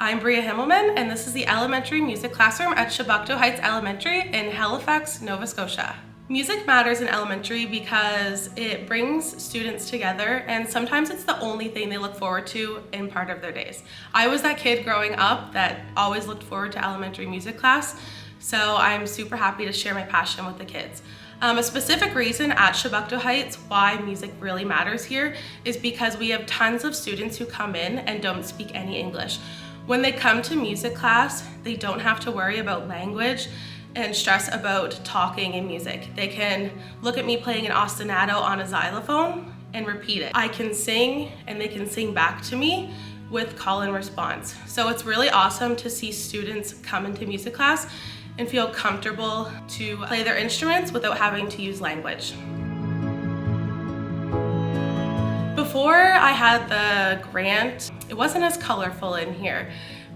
I'm Breah Himmelman, and this is the elementary music classroom at Chebucto Heights Elementary in Halifax, Nova Scotia. Music matters in elementary because it brings students together, and sometimes it's the only thing they look forward to in part of their days. I was that kid growing up that always looked forward to elementary music class, so I'm super happy to share my passion with the kids. A specific reason at Chebucto Heights why music really matters here is because we have tons of students who come in and don't speak any English. When they come to music class, they don't have to worry about language and stress about talking in music. They can look at me playing an ostinato on a xylophone and repeat it. I can sing and they can sing back to me with call and response. So it's really awesome to see students come into music class and feel comfortable to play their instruments without having to use language. Before I had the grant, it wasn't as colorful in here.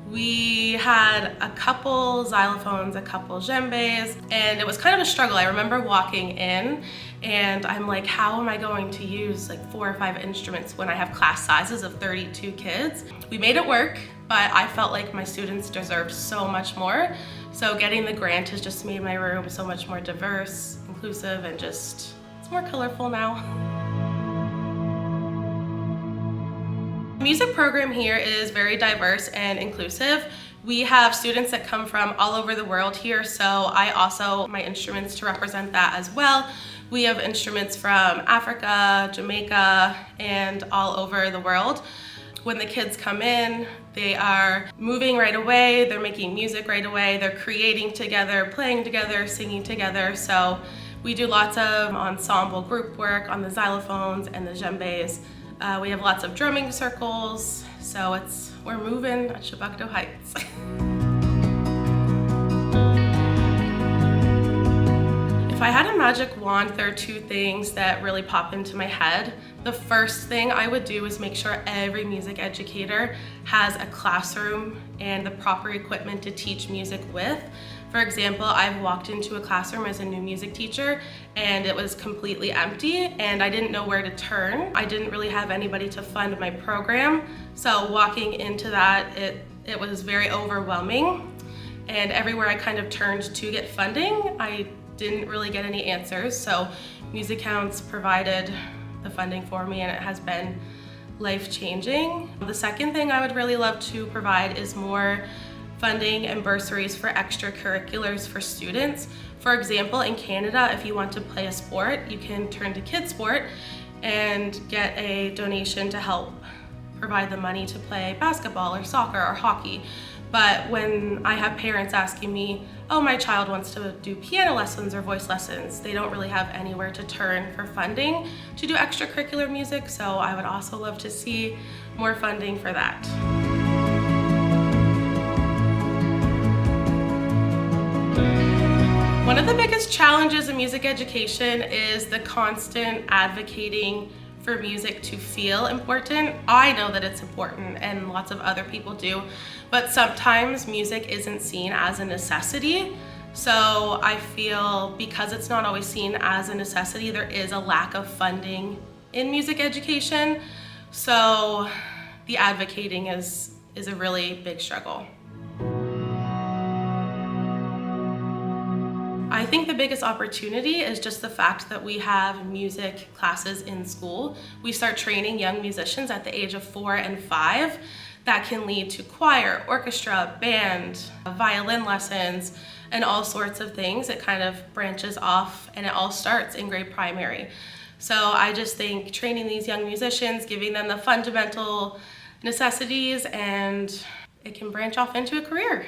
We had a couple xylophones, a couple djembes, and it was kind of a struggle. I remember walking in and I'm like, how am I going to use like 4 or 5 instruments when I have class sizes of 32 kids? We made it work, but I felt like my students deserved so much more. So getting the grant has just made my room so much more diverse, inclusive, and just, it's more colorful now. The music program here is very diverse and inclusive. We have students that come from all over the world here, so I also my instruments to represent that as well. We have instruments from Africa, Jamaica, and all over the world. When the kids come in, they are moving right away, they're making music right away, they're creating together, playing together, singing together. So we do lots of ensemble group work on the xylophones and the djembes. We have lots of drumming circles, so we're moving at Chebucto Heights. If I had a magic wand, there are 2 things that really pop into my head. The first thing I would do is make sure every music educator has a classroom and the proper equipment to teach music with. For example, I've walked into a classroom as a new music teacher and it was completely empty and I didn't know where to turn. I didn't really have anybody to fund my program. So walking into that, it was very overwhelming. And everywhere I kind of turned to get funding, I didn't really get any answers. So MusiCounts provided the funding for me and it has been life-changing. The second thing I would really love to provide is more funding and bursaries for extracurriculars for students. For example, in Canada, if you want to play a sport, you can turn to Kids Sport and get a donation to help provide the money to play basketball or soccer or hockey. But when I have parents asking me, oh, my child wants to do piano lessons or voice lessons, they don't really have anywhere to turn for funding to do extracurricular music, so I would also love to see more funding for that. One of the biggest challenges in music education is the constant advocating for music to feel important. I know that it's important and lots of other people do, but sometimes music isn't seen as a necessity. So I feel because it's not always seen as a necessity, there is a lack of funding in music education. So the advocating is a really big struggle. I think the biggest opportunity is just the fact that we have music classes in school. We start training young musicians at the age of 4 and 5. That can lead to choir, orchestra, band, violin lessons, and all sorts of things. It kind of branches off and it all starts in grade primary. So I just think training these young musicians, giving them the fundamental necessities, and it can branch off into a career.